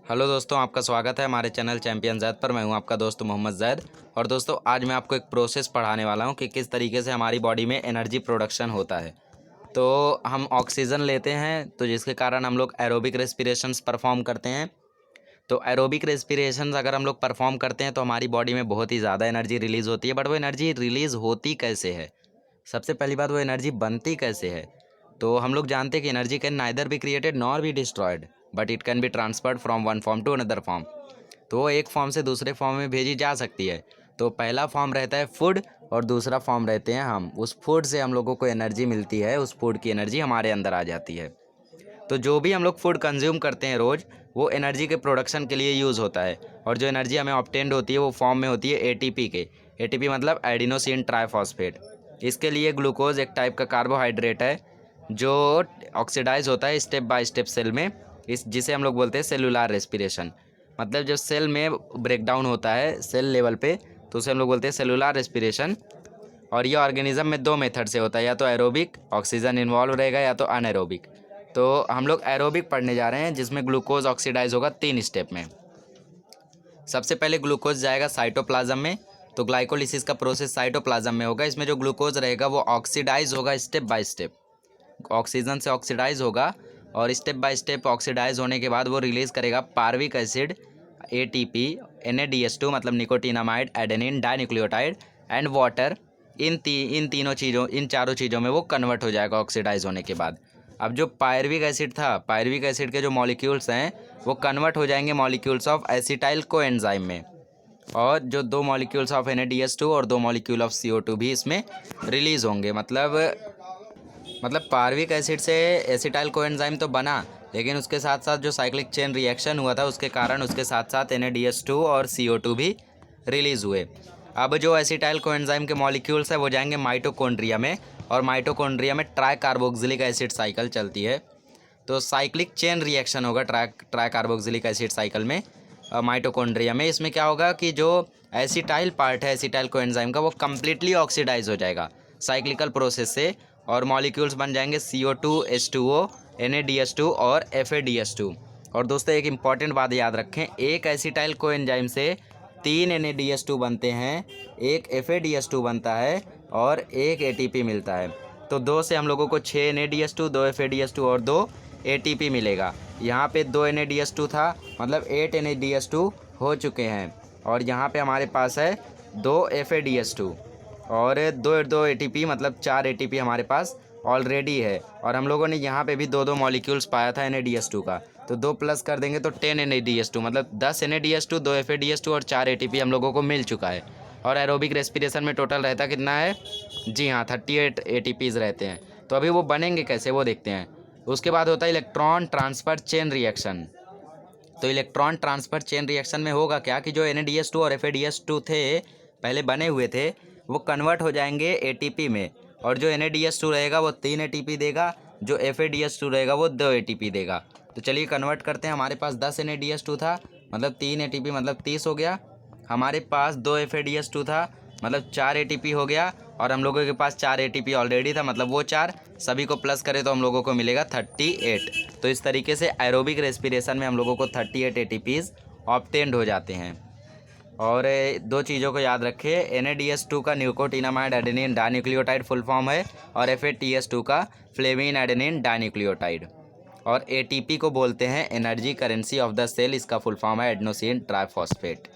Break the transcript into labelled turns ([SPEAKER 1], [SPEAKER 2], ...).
[SPEAKER 1] Hello दोस्तों, आपका स्वागत है हमारे चैनल चैंपियन जैद पर। मैं हूं आपका दोस्त मोहम्मद जैद। और दोस्तों, आज मैं आपको एक प्रोसेस पढ़ाने वाला हूं कि किस तरीके से हमारी बॉडी में एनर्जी प्रोडक्शन होता है। तो हम ऑक्सीजन लेते हैं, तो जिसके कारण हम लोग एरोबिक रेस्पिरेशंस परफॉर्म करते हैं। तो एरोबिक रेस्पिरेशंस अगर हम लोग परफॉर्म करते हैं तो हमारी बॉडी में बहुत ही ज़्यादा एनर्जी रिलीज़ होती है। बट वो एनर्जी रिलीज़ होती कैसे है? सबसे पहली बात, वो एनर्जी बनती कैसे है? तो हम लोग जानते हैं कि energy can neither be created nor be destroyed, but it can be transferred from one form to another form. तो वो एक फॉर्म से दूसरे फॉर्म में भेजी जा सकती है। तो पहला फॉर्म रहता है फूड और दूसरा फॉर्म रहते हैं हम। उस फूड से हम लोगों को एनर्जी मिलती है, उस फूड की एनर्जी हमारे अंदर आ जाती है। तो जो भी हम लोग फूड कंज्यूम करते हैं रोज़, वो एनर्जी के प्रोडक्शन के लिए यूज़ होता है। और जो एनर्जी हमें ऑब्टेंड होती है वो फॉर्म में होती है एटीपी के। एटीपी मतलब एडिनोसिन ट्राइफॉस्फेट। इसके लिए ग्लूकोज एक टाइप का कार्बोहाइड्रेट है जो ऑक्सीडाइज होता है स्टेप बाय स्टेप सेल में, इस जिसे हम लोग बोलते हैं सेलुलार रेस्पिरेशन। मतलब जब सेल में ब्रेकडाउन होता है सेल लेवल पे, तो उसे हम लोग बोलते हैं सेलुलार रेस्पिरेशन। और ये ऑर्गेनिज्म में दो मेथड से होता है, या तो एरोबिक ऑक्सीजन इन्वॉल्व रहेगा या तो अनएरोबिक। तो हम लोग एरोबिक पढ़ने जा रहे हैं जिसमें ग्लूकोज ऑक्सीडाइज होगा 3 स्टेप में। सबसे पहले ग्लूकोज जाएगा साइटोप्लाज्म में। तो ग्लाइकोलिसिस का प्रोसेस साइटोप्लाज्म में होगा। इसमें जो ग्लूकोज रहेगा वो ऑक्सीडाइज होगा स्टेप बाय स्टेप, ऑक्सीजन से ऑक्सीडाइज होगा। और स्टेप बाय स्टेप ऑक्सीडाइज होने के बाद वो रिलीज़ करेगा पार्विक एसिड, एटीपी, NADH2 मतलब nicotinamide, adenine dinucleotide and water. इन चारों चीज़ों में वो कन्वर्ट हो जाएगा ऑक्सीडाइज होने के बाद। अब जो पायरविक एसिड था, पायरविक एसिड के जो मॉलिक्यूल्स हैं वो कन्वर्ट हो जाएंगे मॉलिक्यूल्स ऑफ एसिटाइल कोएंजाइम में। और जो 2 मॉलिक्यूल्स ऑफ NADH2 और 2 मॉलिक्यूल ऑफ CO2 भी इसमें रिलीज़ होंगे। मतलब पार्विक एसिड से एसिटाइल कोएंजाइम तो बना, लेकिन उसके साथ साथ जो साइक्लिक चेन रिएक्शन हुआ था उसके कारण उसके साथ साथ NADH2 और CO2 भी रिलीज़ हुए। अब जो एसिटाइल कोएंजाइम के मॉलिक्यूल्स है वो जाएंगे माइटोकॉन्ड्रिया में, और माइटोकॉन्ड्रिया में ट्राई कार्बोक्सिलिक एसिड साइकिल चलती है। तो साइक्लिक चेन रिएक्शन होगा ट्राई कार्बोक्सिलिक एसिड साइकिल में माइटोकॉन्ड्रिया में। इसमें क्या होगा कि जो एसिटाइल पार्ट है एसिटाइल कोएंजाइम का, वो कम्प्लीटली ऑक्सीडाइज हो जाएगा साइक्लिकल प्रोसेस से, और मॉलिक्यूल्स बन जाएंगे CO2, H2O, NADH2 और FADH2। और दोस्तों, एक इम्पॉर्टेंट बात याद रखें, एक एसिटाइल कोएंजाइम से 3 NADH2 बनते हैं, एक FADH2 बनता है और एक ATP मिलता है। तो 2 से हम लोगों को 6 NADH2, 2 FADH2 और 2 ATP मिलेगा। यहाँ पे 2 NADH2 था, मतलब 8 NADH2 हो चुके हैं। और यहाँ पे हमारे पास है 2 FADH2 और 2 ATP, मतलब 4 ATP हमारे पास ऑलरेडी है। और हम लोगों ने यहाँ पे भी 2 मॉलिक्यूल्स पाया था NADH2 का, तो 2 प्लस कर देंगे तो 10 NADH2, मतलब 10 NADH2, 2 FADH2 और 4 ATP हम लोगों को मिल चुका है। और एरोबिक रेस्पिरेशन में टोटल रहता कितना है? जी हाँ, 38 ATPs रहते हैं। तो अभी वो बनेंगे कैसे वो देखते हैं। उसके बाद होता है इलेक्ट्रॉन ट्रांसफ़र चेन रिएक्शन। तो इलेक्ट्रॉन ट्रांसफ़र चेन रिएक्शन में होगा क्या कि जो NADH2 और FADH2 थे, पहले बने हुए थे, वो कन्वर्ट हो जाएंगे ATP में। और जो NADH2 रहेगा वो 3 ATP देगा, जो FADH2 रहेगा वो 2 ATP देगा। तो चलिए कन्वर्ट करते हैं। हमारे पास 10 NADH2 था, मतलब 3 ATP मतलब 30 हो गया। हमारे पास 2 FADH2 था, मतलब 4 ATP हो गया। और हम लोगों के पास 4 ATP ऑलरेडी था, मतलब वो 4 सभी को प्लस करें तो हम लोगों को मिलेगा 38। तो इस तरीके से एरोबिक रेस्पिरेशन में हम लोगों को 38 ATPs ऑब्टेंड हो जाते हैं। और 2 चीज़ों को याद रखें, NADH2 का nicotinamide adenine dinucleotide full form है, और FADH2 का फ्लेविन एडेनिन डाइन्यूक्लियोटाइड। और ATP को बोलते हैं energy currency of the cell, इसका फुल फॉर्म है एडेनोसिन ट्राइफॉस्फेट।